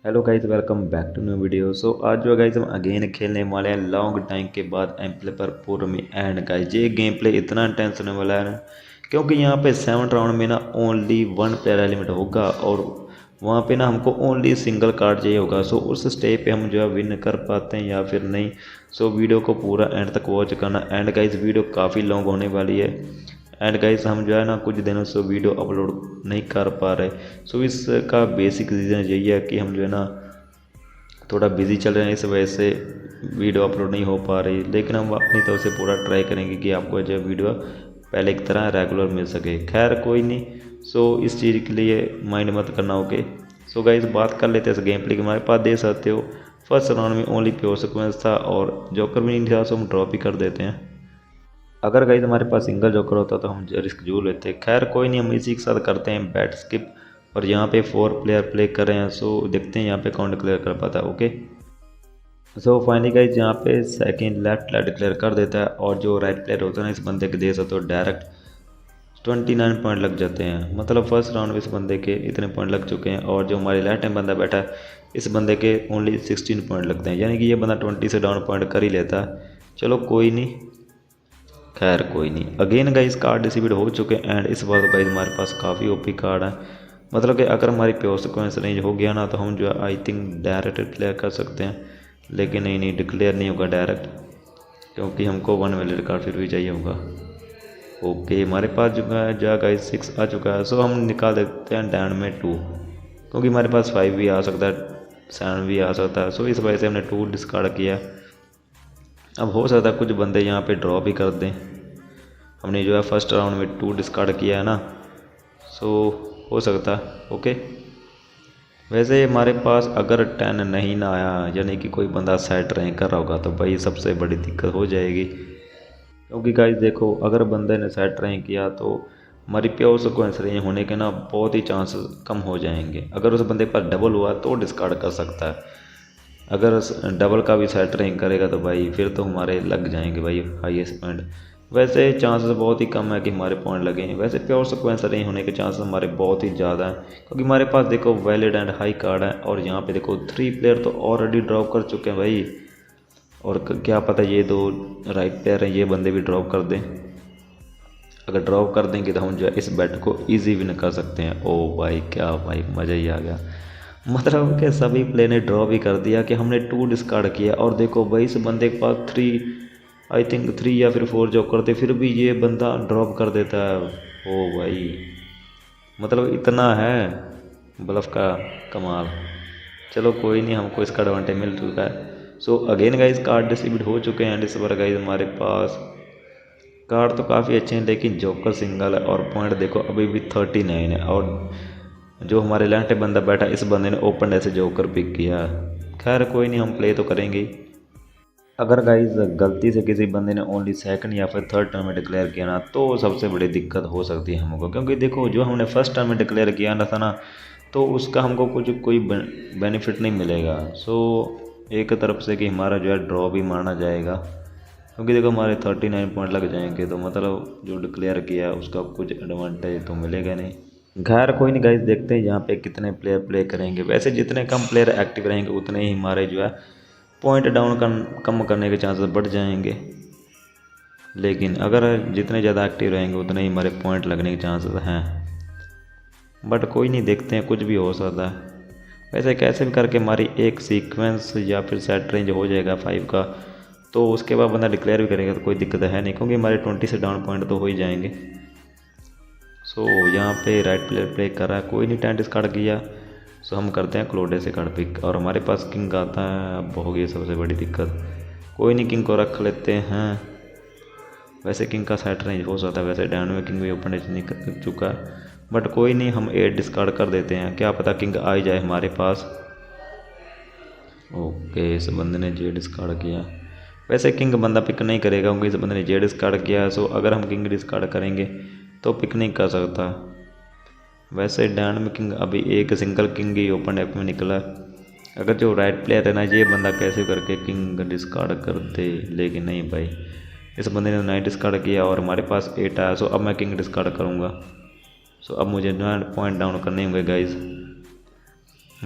Hello guys, welcome back to new video. So आज जो guys हम अगेन खेलने वाले हैं लॉन्ग टाइम के बाद एमप्ले पर पूर्व में। एंड गाइस ये गेम प्ले इतना इंटेंस होने वाला है ना, क्योंकि यहाँ पे 7 राउंड में ना ओनली 1 प्लेयर एलिमेंट होगा और वहाँ पे ना हमको ओनली सिंगल कार्ड चाहिए होगा। सो उस स्टेज पे हम जो है विन कर पाते हैं या फिर नहीं। सो वीडियो को पूरा एंड तक वॉच करना। एंड गाइस वीडियो काफ़ी लॉन्ग होने वाली है। एंड गाइस हम जो है ना कुछ दिनों से वीडियो अपलोड नहीं कर पा रहे। सो इसका बेसिक रीज़न यही है कि हम जो है ना थोड़ा बिजी चल रहे हैं, इस वजह से वीडियो अपलोड नहीं हो पा रही। लेकिन हम अपनी तरफ से पूरा ट्राई करेंगे कि आपको जो वीडियो पहले की तरह रेगुलर मिल सके। खैर कोई नहीं। सो इस चीज़ के लिए माइंड मत करना। ओके। सो गाइस बात कर लेते हैं इस गेम प्ले के। हमारे पास देख सकते हो फर्स्ट राउंड में ओनली प्योर सीक्वेंस था और जोकर भी नहीं था, सो हम ड्रॉप ही कर देते हैं। अगर गाइस हमारे पास सिंगल जोकर होता तो हम रिस्क जरूर लेते। खैर कोई नहीं, हम इसी के साथ करते हैं बैट स्किप। और यहाँ पे 4 प्लेयर प्ले कर रहे हैं, सो देखते हैं यहाँ पे कौन डिक्लेयर कर पाता है। ओके। सो फाइनली गाइस यहाँ पे सेकंड लेफ्ट डिक्लेयर कर देता है और जो राइट प्लेयर होता है ना, इस बंदे के दे सकते हो डायरेक्ट 29 पॉइंट लग जाते हैं। मतलब फर्स्ट राउंड में इस बंदे के इतने पॉइंट लग चुके हैं और जो हमारे लेफ्ट टाइम बंदा बैठा है इस बंदे के ओनली 16 पॉइंट लगते हैं, यानी कि ये बंदा 20 से डाउन पॉइंट कर ही लेता है। चलो कोई नहीं। खैर कोई नहीं। अगेन गाइस कार्ड डिस्ट्रीब्यूट हो चुके हैं एंड इस बार तो गाइस हमारे पास काफ़ी ओपी कार्ड है। मतलब कि अगर हमारी प्योर सीक्वेंस रेंज हो गया ना तो हम जो है आई थिंक डायरेक्ट डिक्लेयर कर सकते हैं। लेकिन नहीं डिक्लेयर नहीं होगा डायरेक्ट, क्योंकि हमको 1 वैलिड कार्ड फिर भी चाहिए होगा। ओके हमारे पास जो है गाइस 6 आ चुका है। सो हम निकाल देते हैं डैन में 2, क्योंकि हमारे पास 5 भी आ सकता है, 7 भी आ सकता है। सो इस वजह से हमने 2 डिस्कार्ड किया। अब हो सकता है कुछ बंदे यहाँ पे ड्रॉ भी कर दें। हमने जो है फर्स्ट राउंड में 2 डिस्कार्ड किया है ना, सो हो सकता है। ओके। वैसे हमारे पास अगर 10 नहीं ना आया, यानी कि कोई बंदा सेट रैंक कर रहा होगा, तो भाई सबसे बड़ी दिक्कत हो जाएगी। क्योंकि गाइस देखो, अगर बंदे ने सेट रैंक किया तो हमारी प्योर सीक्वेंस रेंज होने के ना बहुत ही चांसेस कम हो जाएंगे। अगर उस बंदे पर डबल हुआ तो डिस्कार्ड कर सकता है। अगर डबल का भी सेट रैंक करेगा तो भाई फिर तो हमारे लग जाएंगे भाई हाईएस्ट पॉइंट। वैसे चांसेस बहुत ही कम है कि हमारे पॉइंट लगें। वैसे प्योर सीक्वेंस रेंज होने के चांसेस हमारे बहुत ही ज़्यादा हैं, क्योंकि हमारे पास देखो वैलिड एंड हाई कार्ड है और यहाँ पे देखो 3 प्लेयर तो ऑलरेडी ड्रॉप कर चुके हैं भाई। और क्या पता ये 2 राइट प्लेयर हैं, ये बंदे भी ड्रॉप कर दें। अगर ड्रॉप कर देंगे तो हम जो है इस बैट को ईजी विन कर सकते हैं। ओ भाई क्या भाई मज़ा ही आ गया। मतलब कि सभी प्ले ने ड्रॉ भी कर दिया कि हमने 2 डिस्कार्ड किया और देखो भाई इस बंदे के पास 3 आई थिंक 3 या फिर 4 जो करते, फिर भी ये बंदा ड्रॉप कर देता है। ओ भाई मतलब इतना है ब्लफ का कमाल। चलो कोई नहीं, हमको इसका एडवांटेज मिल चुका है। So again guys card distribute हो चुके हैं एंड इस बार गाइस हमारे पास कार्ड तो काफ़ी अच्छे हैं, लेकिन जोकर सिंगल है और पॉइंट देखो अभी भी 39 है। और जो हमारे लेफ्ट बंदा बैठा इस बंदे ने ओपन ऐसे जोकर पिक किया। खैर कोई नहीं, हम प्ले तो करेंगे। अगर गाइस गलती से किसी बंदे ने ओनली सेकंड या फिर थर्ड टर्न में डिक्लेयर किया ना, तो सबसे बड़ी दिक्कत हो सकती है हमको। क्योंकि देखो जो हमने फर्स्ट टर्न में डिक्लेयर किया ना था ना, तो उसका हमको कुछ कोई बेनिफिट नहीं मिलेगा। सो एक तरफ से कि हमारा जो है ड्रॉ भी माना जाएगा, क्योंकि देखो हमारे 39 पॉइंट लग जाएंगे, तो मतलब जो डिक्लेयर किया उसका कुछ एडवांटेज तो मिलेगा नहीं। खैर कोई नहीं गाइस, देखते हैं यहाँ पे कितने प्लेयर प्ले करेंगे। वैसे जितने कम प्लेयर एक्टिव रहेंगे उतने ही हमारे जो है पॉइंट डाउन कम करने के चांसेस बढ़ जाएंगे। लेकिन अगर जितने ज़्यादा एक्टिव रहेंगे उतने ही हमारे पॉइंट लगने के चांसेस हैं। बट कोई नहीं, देखते हैं, कुछ भी हो सकता है। वैसे कैसे भी करके हमारी एक सीक्वेंस या फिर सेट रेंज हो जाएगा 5 का, तो उसके बाद बंदा डिक्लेयर भी करेगा तो कोई दिक्कत है नहीं, क्योंकि हमारे 20 से डाउन पॉइंट तो हो ही जाएंगे। सो यहाँ पे राइट प्लेयर प्ले कर रहा है, कोई नहीं 10 डिस्कार्ड किया। सो हम करते हैं क्लोडे से कार्ड पिक और हमारे पास किंग आता है। अब होगी सबसे बड़ी दिक्कत। कोई नहीं, किंग को रख लेते हैं। वैसे किंग का सेट रेंज हो सकता है, वैसे डैन में किंग भी ओपन नहीं कर चुका है। बट कोई नहीं, हम 8 डिस्कार्ड कर देते हैं, क्या पता किंग आ ही जाए हमारे पास। ओके इस बंदे ने जे डिस्कार्ड किया। वैसे किंग बंदा पिक नहीं करेगा, क्योंकि इस बंदे ने जे डिस्कार्ड किया है। सो अगर हम किंग डिस्कार्ड करेंगे तो पिक नहीं कर सकता। वैसे डैन में किंग अभी एक सिंगल किंग ही ओपन ऐप में निकला। अगर जो राइट प्लेयर है ना, ये बंदा कैसे करके किंग डिस्कार्ड कर दे, लेकिन नहीं भाई इस बंदे ने 9 डिस्कार्ड किया और हमारे पास 8 आया। सो अब मैं किंग डिस्कार्ड करूँगा। सो अब मुझे 9 पॉइंट डाउन करने होंगे गाइज।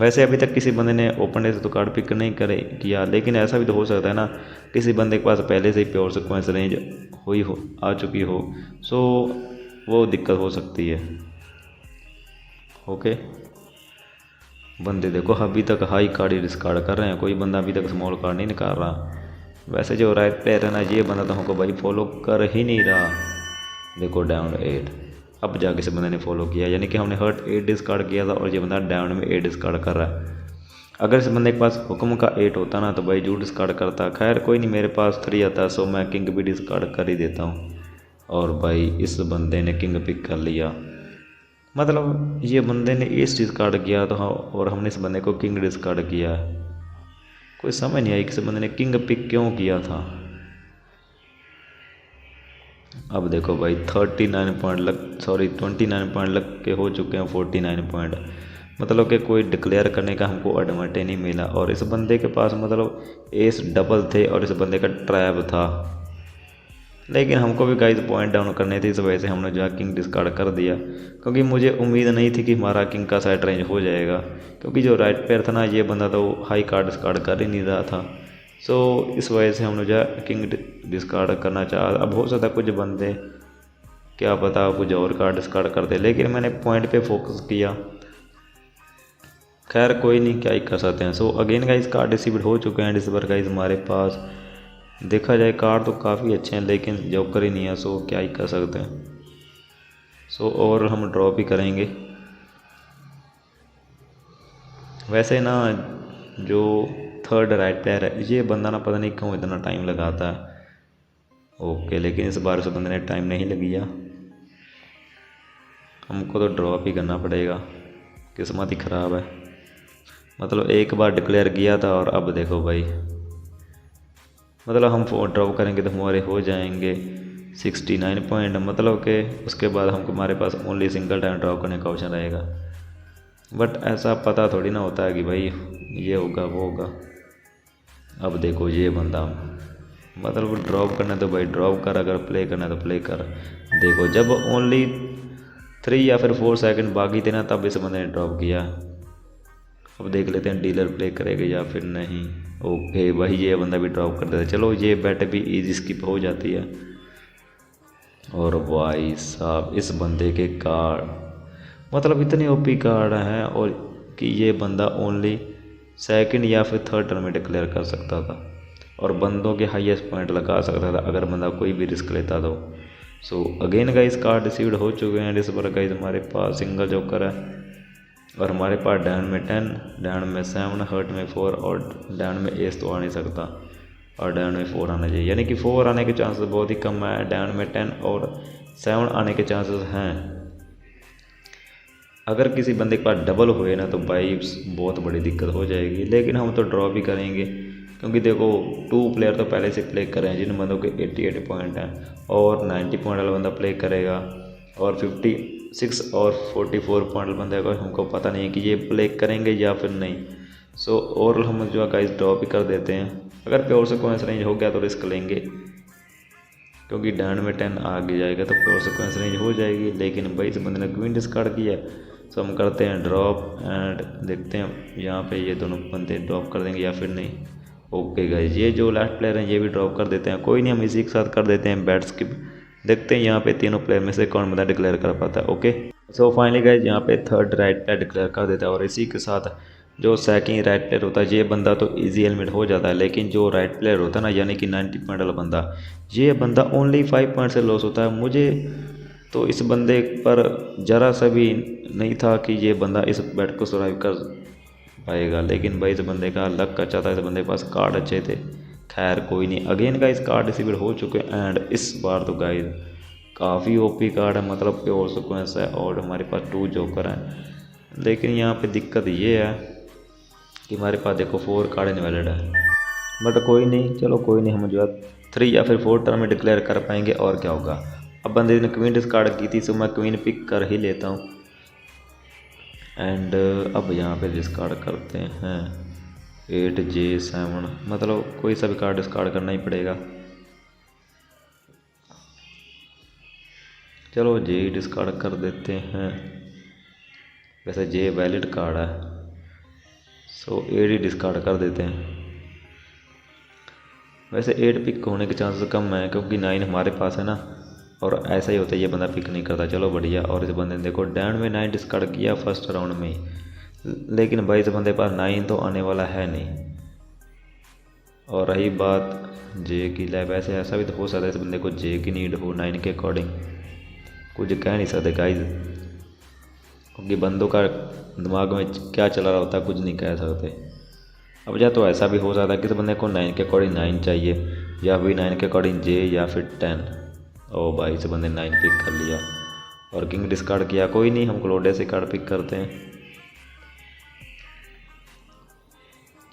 वैसे अभी तक किसी बंदे ने ओपन डे से तो कार्ड पिक नहीं करे किया, लेकिन ऐसा भी तो हो सकता है ना, किसी बंदे के पास पहले से ही प्योर सीक्वेंस रेंज हुई हो आ चुकी हो, सो वो दिक्कत हो सकती है। ओके, बंदे देखो अभी तक हाई कार्ड ही डिस्कार्ड कर रहे हैं, कोई बंदा अभी तक स्मॉल कार्ड नहीं निकाल रहा। वैसे जो राइट प्लेयर है ना, ये बंदा तो हमको भाई फॉलो कर ही नहीं रहा। देखो डाउन 8, अब जाके से बंदे ने फॉलो किया, यानी कि हमने हर्ट 8 डिस्कार्ड किया था और ये बंदा डाउन में 8 डिस्कार्ड कर रहा है। अगर इस बंदे के पास हुक्म का 8 होता ना तो भाई जू डिस्कार्ड करता। खैर कोई नहीं, मेरे पास 3 आता, सो मैं किंग भी डिस्कार्ड कर ही देता हूँ। और भाई इस बंदे ने किंग पिक कर लिया, मतलब ये बंदे ने एस डिस्कार्ड किया तो हाँ, और हमने इस बंदे को किंग डिस्कार्ड किया है। कोई समझ नहीं आई कि इस बंदे ने किंग पिक क्यों किया था। अब देखो भाई 39 पॉइंट 29 पॉइंट लग के हो चुके हैं 49 पॉइंट, मतलब कि कोई डिक्लेयर करने का हमको एडवांटेज नहीं मिला। और इस बंदे के पास मतलब एस डबल थे और इस बंदे का ट्रैप था, लेकिन हमको भी गाइस पॉइंट डाउन करने थे, इस वजह से हमने जो किंग डिस्कार्ड कर दिया, क्योंकि मुझे उम्मीद नहीं थी कि हमारा किंग का साइड रेंज हो जाएगा, क्योंकि जो राइट पैर था ना, ये बंदा तो हाई कार्ड डिस्कार्ड कर ही नहीं रहा था। सो इस वजह से हमने जो किंग डिस्कार्ड करना चाहा। अब हो सकता है कुछ बंदे क्या पता कुछ और कार्ड डिस्कार्ड करते, लेकिन मैंने पॉइंट पे फोकस किया। खैर कोई नहीं, क्या ही कर सकते हैं। So again guys card received हो चुके हैं इस बार गाइस हमारे पास। देखा जाए कार्ड तो काफ़ी अच्छे हैं, लेकिन जोकर ही नहीं है, सो क्या ही कर सकते हैं। सो और हम ड्रॉप ही करेंगे। वैसे ना जो थर्ड राइट प्लेयर है, ये बंदा ना पता नहीं क्यों इतना टाइम लगाता है। ओके, लेकिन इस बार उस बंदे ने टाइम नहीं लिया, हमको तो ड्रॉप ही करना पड़ेगा, किस्मत ही ख़राब है। मतलब एक बार डिक्लेयर किया था और अब देखो भाई, मतलब हम ड्रॉप करेंगे तो हमारे हो जाएंगे 69 पॉइंट, मतलब कि उसके बाद हमको हमारे पास ओनली सिंगल टाइम ड्रॉप करने का ऑप्शन रहेगा। बट ऐसा पता थोड़ी ना होता है कि भाई ये होगा वो होगा। अब देखो ये बंदा, मतलब ड्रॉप करना तो भाई ड्रॉप कर, अगर प्ले करना तो प्ले कर। देखो जब ओनली 3 या फिर 4 सेकंड बाकी थे ना, तब इस बंदे ने ड्रॉप किया। अब देख लेते हैं डीलर प्ले करेगा या फिर नहीं। ओके भाई, ये बंदा भी ड्रॉप कर देता है, चलो ये बैट भी इजी स्किप हो जाती है। और भाई साहब इस बंदे के कार्ड, मतलब इतने ओपी कार्ड हैं, और कि ये बंदा ओनली सेकंड या फिर थर्ड टर्न में डिक्लेयर कर सकता था और बंदों के हाईएस्ट पॉइंट लगा सकता था अगर बंदा कोई भी रिस्क लेता तो। So again guys card received हो चुके हैं इस बार गाइस हमारे पास सिंगल जोकर है, और हमारे पास डाउन में 10, डाउन में 7, हर्ट में 4 और डाउन में एस तो आ नहीं सकता, और डाउन में 4 आना चाहिए, यानी कि 4 आने के चांसेस बहुत ही कम है। डाउन में 10 और 7 आने के चांसेस हैं। अगर किसी बंदे के पास डबल हुए ना तो भाई बहुत बड़ी दिक्कत हो जाएगी, लेकिन हम तो ड्रॉ भी करेंगे, क्योंकि देखो 2 प्लेयर तो पहले से प्ले कर रहे हैं जिन बंदों के 88 पॉइंट हैं, और 90 पॉइंट वाला बंदा प्ले करेगा, और 56 और 44 पॉइंट बंदे को हमको पता नहीं है कि ये प्ले करेंगे या फिर नहीं। सो और हम जो है गाइस ड्रॉ भी कर देते हैं। अगर प्योर सीक्वेंस रेंज हो गया तो रिस्क लेंगे, क्योंकि डाउन में 10 आगे जाएगा तो प्योर सीक्वेंस रेंज हो जाएगी। लेकिन भाई इस बंदे ने क्वीन डिस्कार्ड किया, सो हम करते हैं ड्रॉप एंड देखते हैं यहाँ पे ये दोनों बंदे ड्रॉप कर देंगे या फिर नहीं। ओके गाइस, ये जो लास्ट प्लेयर हैं ये भी ड्रॉप कर देते हैं, कोई नहीं हम इसी के साथ कर देते हैं बैट स्किप। देखते हैं यहाँ पे तीनों प्लेयर में से कौन बंदा डिक्लेयर कर पाता है। ओके, सो फाइनली गाइस यहाँ पे थर्ड राइट प्लेयर डिक्लेयर कर देता है, और इसी के साथ जो सेकंड राइट प्लेयर होता है ये बंदा तो इजी एलिमिनेट हो जाता है, लेकिन जो राइट प्लेयर होता है ना, यानी कि 90 पॉइंट वाला बंदा, ये बंदा ओनली 5 पॉइंट से लॉस होता है। मुझे तो इस बंदे पर ज़रा सा भी नहीं था कि ये बंदा इस बैट को सर्वाइव कर पाएगा, लेकिन भाई इस बंदे का लक अच्छा था, इस बंदे के पास कार्ड अच्छे थे। खैर कोई नहीं, अगेन गाइस कार्ड रिसीव्ड हो चुके हैं, एंड इस बार तो गाइस काफ़ी ओपी कार्ड है, मतलब प्योर सीक्वेंस है, और हमारे पास 2 जोकर हैं। लेकिन यहाँ पे दिक्कत ये है कि हमारे पास देखो 4 कार्ड इनवैलिड है, बट कोई नहीं, चलो कोई नहीं, हम जो है 3 या फिर 4 टर्न में डिक्लेयर कर पाएंगे, और क्या होगा। अब बंदे ने क्वीन डिस्कार्ड की थी, सो मैं क्वीन पिक कर ही लेता हूँ। एंड अब यहाँ पे डिस्कार्ड करते हैं 8J7, मतलब कोई सा भी कार्ड डिस्कार्ड करना ही पड़ेगा। चलो J डिस्कार्ड कर देते हैं, वैसे J वैलिड कार्ड है, सो 8 ही डिस्कार्ड कर देते हैं। वैसे 8 पिक होने के चांसेस कम है क्योंकि 9 हमारे पास है ना, और ऐसा ही होता है, ये बंदा पिक नहीं करता। चलो बढ़िया। और इस बंदे ने देखो डैन में 9 डिस्कार्ड किया फर्स्ट राउंड में ही, लेकिन भाई इस बंदे के पास 9 तो आने वाला है नहीं। और रही बात जे की लैब, वैसे ऐसा भी तो हो सकता है इस बंदे को जे की नीड हो 9 के अकॉर्डिंग, कुछ कह नहीं सकते गाइज, क्योंकि बंदों का दिमाग में क्या चल रहा होता है कुछ नहीं कह सकते। अब या तो ऐसा भी हो सकता है कि इस बंदे को 9 के अकॉर्डिंग 9 चाहिए, या फिर 9 के अकॉर्डिंग जे, या फिर 10। ओ भाई इस बंदे 9 पिक कर लिया और किंग डिस्कार्ड किया। कोई नहीं, हम क्लोडे से कार्ड पिक करते हैं।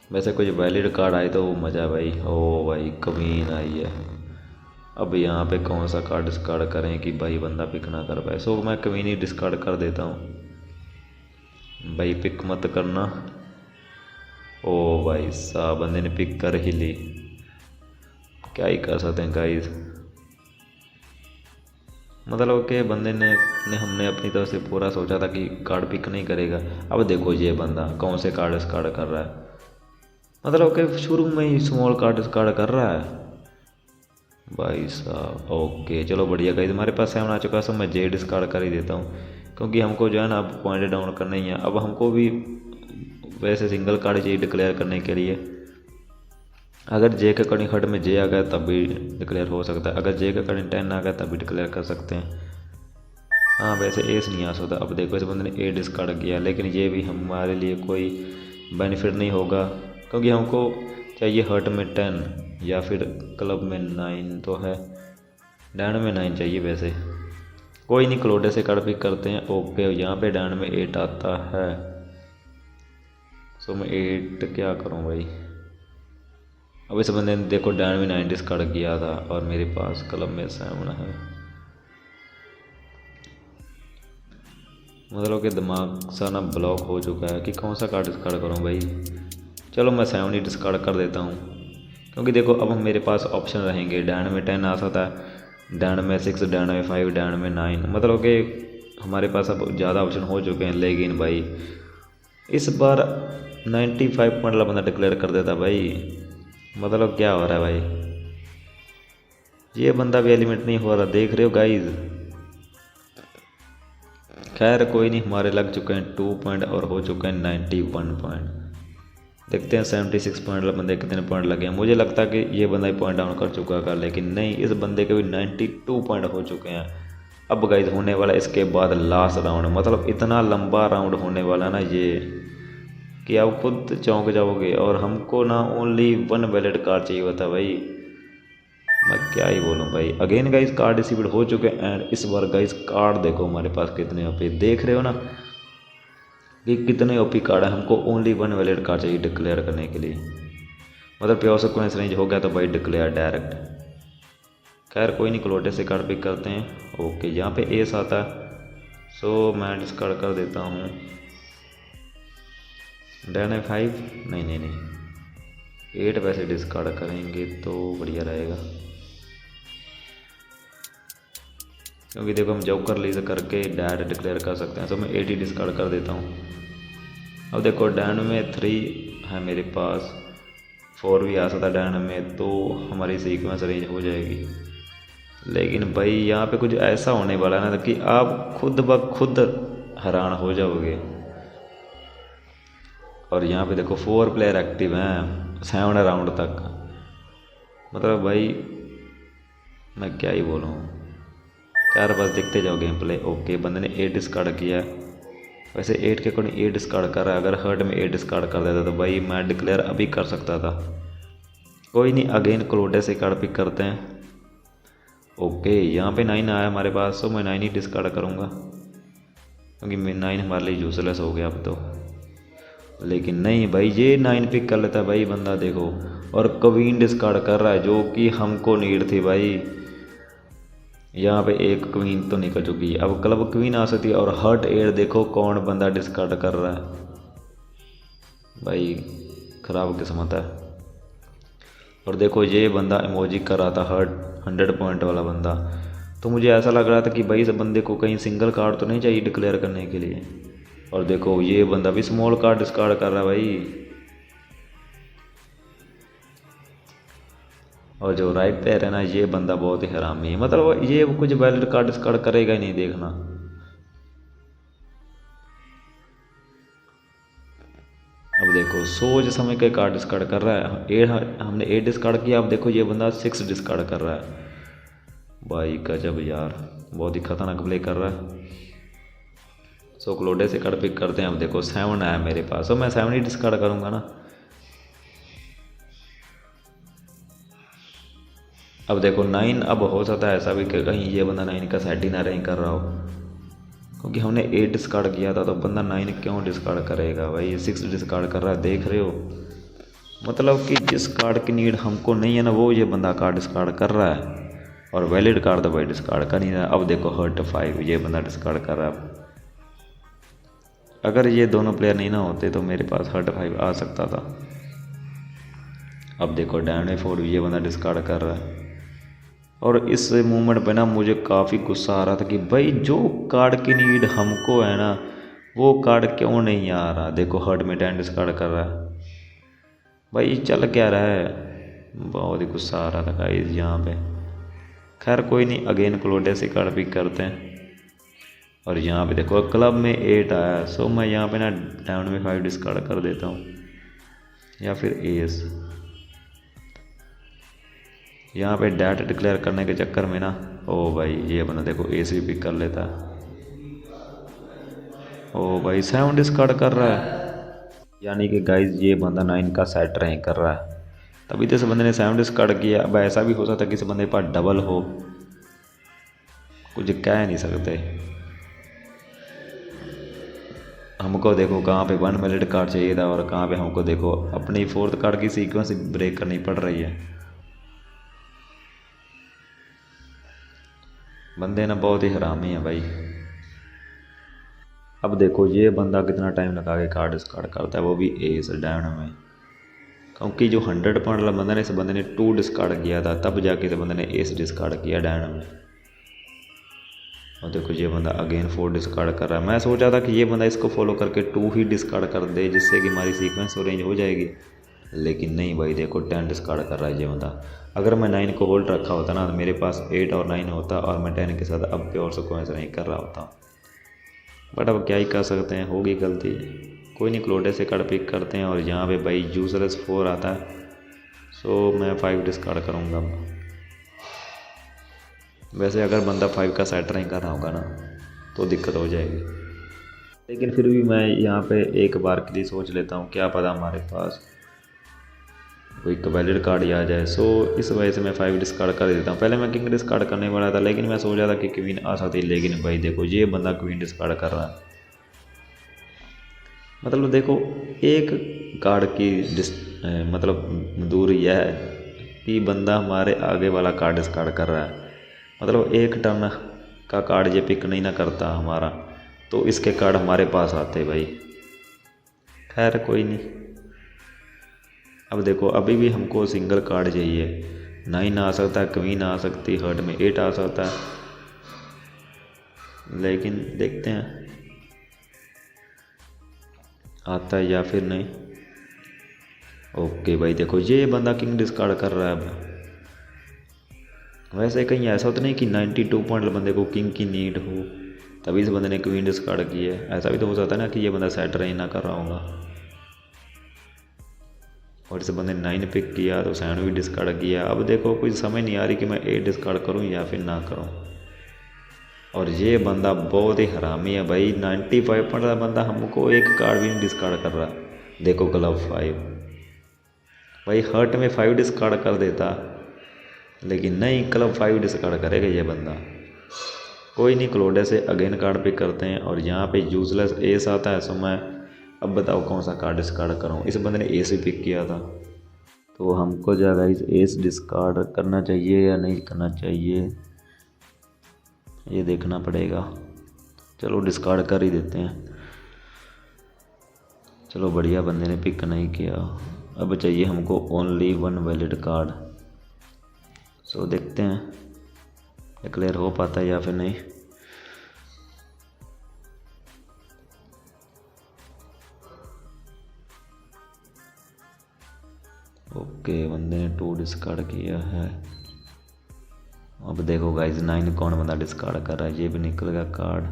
वैसे कुछ वैलिड कार्ड आए तो मज़ा है भाई। ओ भाई क्वीन आई है। अब यहाँ पे कौन सा कार्ड डिस्कार्ड करें कि भाई बंदा पिक ना कर पाए। सो मैं क्वीन ही डिस्कार्ड कर देता हूँ। भाई पिक मत करना। ओ भाई साहब बंदे ने पिक कर ही ली, क्या ही कर सकते हैं गाइस। मतलब कि बंदे ने हमने अपनी तरफ से पूरा सोचा था कि कार्ड पिक नहीं करेगा। अब देखो ये बंदा कौन से कार्ड डिस्कार्ड कर रहा है, मतलब कि शुरू में ही स्मॉल कार्ड डिस्कार्ड कर रहा है भाई साहब। ओके चलो बढ़िया गाइस, हमारे पास 7 आ चुका है। सो मैं जे डिस्कार्ड कर ही देता हूँ, क्योंकि हमको जो है ना अब पॉइंट डाउन करना ही है। अब हमको भी वैसे सिंगल कार्ड चाहिए डिक्लेयर करने के लिए। अगर जे के अकॉर्डिंग हट में जे आ गया तब भी डिक्लेयर हो सकता है, अगर जे के अकॉर्डिंग 10 आ गया तब भी डिक्लेयर कर सकते हैं। हाँ वैसे एस नहीं आ सकता। अब देखो इस बंदे ने ए डिस्कार्ड किया, लेकिन ये भी हमारे लिए कोई बेनिफिट नहीं होगा, क्योंकि हमको चाहिए हर्ट में 10 या फिर क्लब में 9 तो है, डैन में 9 चाहिए वैसे। कोई नहीं, क्लोडे से कार्ड पिक करते हैं। ओके यहाँ पे डैन में 8 आता है। सो मैं 8 क्या करूँ भाई। अब इस बंदे ने देखो डैन में 9 डिस्कार्ड किया था और मेरे पास क्लब में 7 है। मतलब कि दिमाग सा ना ब्लॉक हो चुका है कि कौन सा कार्ड डिस्कार्ड करूँ भाई। चलो मैं 7 ही डिस्कार्ड कर देता हूँ, क्योंकि देखो अब मेरे पास ऑप्शन रहेंगे। डैन में 10 आ सकता है, डैन में 6, डैन में 5, डैन में 9, मतलब कि हमारे पास अब ज़्यादा ऑप्शन हो चुके हैं। लेकिन भाई इस बार 95 पॉइंट वाला बंदा डिक्लेयर कर देता भाई। मतलब क्या हो रहा है भाई, ये बंदा भी एलिमेंट नहीं हो रहा, देख रहे हो गाइज। खैर कोई नहीं, हमारे लग चुके हैं 2 पॉइंट और हो चुके हैं 91 पॉइंट। देखते हैं 76 पॉइंट वाला बंदे कितने पॉइंट लगे हैं। मुझे लगता है कि ये बंदा ही पॉइंट डाउन कर चुका है, लेकिन नहीं, इस बंदे के भी 92 पॉइंट हो चुके हैं। अब गाइज होने वाला इसके बाद लास्ट राउंड, मतलब इतना लंबा राउंड होने वाला ना ये कि आप खुद चौंक जाओगे। और हमको ना ओनली 1 वैलिड कार्ड चाहिए होता भाई, मैं क्या ही बोलूँ भाई। अगेन गाइज कार्ड रिसीव्ड हो चुके हैं, एंड इस बार गाइज कार्ड देखो हमारे पास कितने ओपी, देख रहे हो ना कि कितने ओपी कार्ड है। हमको ओनली 1 वैलिड कार्ड चाहिए डिक्लेयर करने के लिए, मतलब प्योर सीक्वेंस रेंज हो गया तो भाई डिक्लेयर डायरेक्ट। खैर कोई नहीं, क्लोटे से कार्ड पिक करते हैं। ओके यहाँ पे एस आता है, सो मैं डिस्कार्ड कर देता हूँ। डैन है 5, नहीं 8 वैसे डिस्कार्ड करेंगे तो बढ़िया रहेगा, क्योंकि देखो हम जोकर लीज करके डायरेक्ट डिक्लेयर कर सकते हैं। तो मैं 8 ही डिस्कार्ड कर देता हूँ। अब देखो डैन में 3 है मेरे पास, 4 भी आ सकता डैन में, तो हमारी सीक्वेंस रेंज हो जाएगी। लेकिन भाई यहाँ पे कुछ ऐसा होने वाला है ना कि आप खुद ब खुद हैरान हो जाओगे। और यहाँ पे देखो 4 प्लेयर एक्टिव हैं 7 राउंड तक, मतलब भाई मैं क्या ही बोलूँ। खैर बस देखते जाओ गेम प्ले। ओके बंदे ने 8 डिस्कार्ड किया है, वैसे 8 के अकॉर्डिंग 8 डिस्कार्ड कर रहा है। अगर हर्ट में 8 डिस्कार्ड कर देता तो भाई मैं डिक्लेयर अभी कर सकता था। कोई नहीं, अगेन क्लोडे से कार्ड पिक करते हैं। ओके यहाँ पे 9 आया हमारे पास, तो मैं 9 ही डिस्कार्ड करूँगा, क्योंकि 9 हमारे लिए यूजलेस हो गया अब तो। लेकिन नहीं भाई, ये 9 पिक कर लेता है भाई बंदा देखो, और क्वीन डिस्कार्ड कर रहा है जो कि हमको नीड थी भाई। यहाँ पे एक क्वीन तो निकल चुकी है, अब क्लब क्वीन आ सकती है। और हर्ट 8 देखो कौन बंदा डिस्कार्ड कर रहा है भाई, ख़राब किस्मत है। और देखो ये बंदा इमोजी कर रहा था हर्ट 100 पॉइंट वाला बंदा, तो मुझे ऐसा लग रहा था कि भाई इस बंदे को कहीं सिंगल कार्ड तो नहीं चाहिए डिक्लेयर करने के लिए। और देखो ये बंदा भी स्मॉल कार्ड डिस्कार्ड कर रहा है भाई, और जो राइट प्लेयर है ना, ये बंदा बहुत ही हरामी है, मतलब ये कुछ वैलिड कार्ड डिस्कार्ड करेगा ही नहीं, देखना। अब देखो सोच समय के कार्ड डिस्कार्ड कर रहा है, हमने 8 डिस्कार्ड किया, अब देखो ये बंदा 6 डिस्कार्ड कर रहा है। भाई गजब यार, बहुत ही खतरनाक प्ले कर रहा है। सो क्लोडे से कार्ड पिक करते हैं। अब देखो 7 आया मेरे पास, तो मैं 7 ही डिस्कार्ड करूँगा ना। अब देखो 9, अब हो सकता है ऐसा भी कि कहीं ये बंदा 9 का सेट ही ना रही कर रहा हो, क्योंकि हमने 8 डिस्कार्ड किया था, तो बंदा 9 क्यों डिस्कार्ड करेगा भाई, ये 6 डिस्कार्ड कर रहा है, देख रहे हो। मतलब कि जिस कार्ड की नीड हमको नहीं है ना, वो ये बंदा कार्ड डिस्कार्ड कर रहा है, और वैलिड कार्ड तो भाई डिस्कार्ड कर नहीं रहा। अब देखो हर्ट 5 ये बंदा डिस्कार्ड कर रहा है। अगर ये दोनों प्लेयर नहीं ना होते तो मेरे पास हर्ट 5 आ सकता था। अब देखो डैमेज 4 ये बंदा डिस्कार्ड कर रहा है, और इस मूवमेंट पे ना मुझे काफ़ी गुस्सा आ रहा था कि भाई जो कार्ड की नीड हमको है ना, वो कार्ड क्यों नहीं आ रहा। देखो हर्ट में 10 डिस्कार्ड कर रहा है, भाई चल क्या रहा है। बहुत ही गुस्सा आ रहा था गाइस यहाँ पे। खैर कोई नहीं, अगेन क्लोडे से कार्ड पिक करते हैं। और यहाँ पे देखो क्लब में 8 आया, सो मैं यहाँ पे ना डाउन में 5 डिस्कार्ड कर देता हूँ, या फिर एस। यहाँ पे डैट डिक्लेयर करने के चक्कर में ना, ओ भाई ये बंदा देखो एस भी पिक कर लेता है। ओ भाई 7 डिस्कार्ड कर रहा है, यानी कि गाइज ये बंदा 9 का सेट रैंक कर रहा है, तभी तो इस बंदे ने 7 डिस्कार्ड किया। अब ऐसा भी हो सकता है कि इस बंदे के पास डबल हो, कुछ कह नहीं सकते। हमको देखो कहाँ पे 1 वैलिड कार्ड चाहिए था, और कहाँ पे हमको देखो अपनी 4th कार्ड की सीक्वेंस ब्रेक करनी पड़ रही है। बंदे ना बहुत ही हरामी है भाई। अब देखो ये बंदा कितना टाइम लगा के कार्ड डिस्कार्ड करता है, वो भी एस डायमंड में, क्योंकि जो 100 पॉइंट वाला बंदा ने, इस बंदे ने 2 डिस्कार्ड किया था, तब जाके इस बंदे ने एस डिस्कार्ड किया डायमंड में। और देखो ये बंदा अगेन 4 डिस्कार्ड कर रहा है। मैं सोचा था कि ये बंदा इसको फॉलो करके 2 ही डिस्कार्ड कर दे, जिससे कि हमारी सीक्वेंस अरेंज हो जाएगी, लेकिन नहीं भाई देखो 10 डिस्कार्ड कर रहा है ये बंदा। अगर मैं 9 को होल्ड रखा होता ना, तो मेरे पास 8 और 9 होता, और मैं 10 के साथ अब प्योर सीक्वेंस नहीं कर रहा होता। बट अब क्या ही कर सकते हैं, होगी गलती, कोई नहीं। क्लोडे से कार्ड पिक करते हैं, और यहाँ पे भाई यूजलेस 4 आता है, सो मैं 5 डिस्कार्ड करूँगा अब। वैसे अगर बंदा 5 का सेट नहीं कर रहा होगा ना, तो दिक्कत हो जाएगी, लेकिन फिर भी मैं यहाँ पे एक बार के लिए सोच लेता हूँ, क्या पता हमारे पास कोई वैलिड कार्ड ही आ जाए। सो इस वजह से मैं 5 डिस्कार्ड कर देता हूँ। पहले मैं किंग डिस्कार्ड करने वाला था, लेकिन मैं सोचा था कि क्वीन आ सकती, लेकिन भाई देखो ये बंदा क्वीन डिस्कार्ड कर रहा है। मतलब देखो एक कार्ड की मतलब दूरी यह है कि बंदा हमारे आगे वाला कार्ड डिस्कार्ड कर रहा है, मतलब एक टर्न का कार्ड ये पिक नहीं ना करता हमारा, तो इसके कार्ड हमारे पास आते भाई। खैर कोई नहीं। अब देखो अभी भी हमको सिंगल कार्ड चाहिए, 9 आ सकता है, क्वीन आ सकती, हर्ट में 8 आ सकता है, लेकिन देखते हैं आता है या फिर नहीं। ओके भाई देखो ये बंदा किंग डिस्कार्ड कर रहा है अब। वैसे कहीं ऐसा तो नहीं कि 92 पॉइंट बंदे को किंग की नीड हो, तभी इस बंदे ने क्वीन डिस्कार्ड की है। ऐसा भी तो हो सकता है ना कि ये बंदा सेट रही ना कर रहा होगा, और इस बंदे ने 9 पिक किया, तो 7 भी डिस्कार्ड किया। अब देखो कुछ समझ नहीं आ रही कि मैं 8 डिस्कार्ड करूँ या फिर ना करूँ। और ये बंदा बहुत ही हरामी है भाई, 95 पॉइंट का बंदा हमको एक कार्ड भी नहीं डिस्कार्ड कर रहा। देखो क्लब 5 भाई, हर्ट में 5 डिस्कार्ड कर देता, लेकिन नहीं क्लब 5 डिस्कार्ड करेगा ये बंदा। कोई नहीं, क्लोडे से अगेन कार्ड पिक करते हैं, और यहाँ पे यूजलेस एस आता है। सो मैं अब बताओ कौन सा कार्ड डिस्कार्ड करूँ। इस बंदे ने एस ही पिक किया था, तो हमको जो है इस एस डिस्कार्ड करना चाहिए या नहीं करना चाहिए, ये देखना पड़ेगा। चलो डिस्कार्ड कर ही देते हैं। चलो बढ़िया, बंदे ने पिक नहीं किया। अब चाहिए हमको ओनली 1 वैलिड कार्ड। सो देखते हैं क्लियर हो पाता है या फिर नहीं। ओके, बंदे ने 2 डिस्कार्ड किया है। अब देखो गाइस 9 कौन बंदा डिस्कार्ड कर रहा है, ये भी निकल गया कार्ड।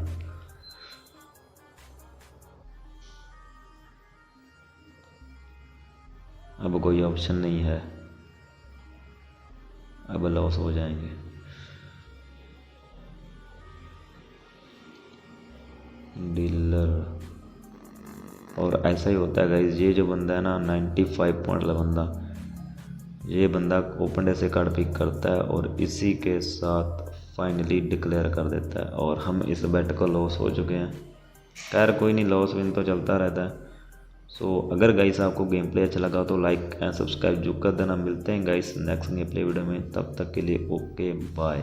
अब कोई ऑप्शन नहीं है, अब लॉस हो जाएंगे। डीलर, और ऐसा ही होता है गाइस, ये जो बंदा है ना 95 पॉइंट वाला बंदा, ये बंदा ओपन डे से कार्ड पिक करता है और इसी के साथ फाइनली डिक्लेयर कर देता है, और हम इस बेट को लॉस हो चुके हैं। खैर कोई नहीं, लॉस विन तो चलता रहता है। सो अगर गाइस आपको गेम प्ले अच्छा लगा तो लाइक एंड सब्सक्राइब जरूर कर देना। मिलते हैं guys next game play video में, तब तक के लिए ओके बाय।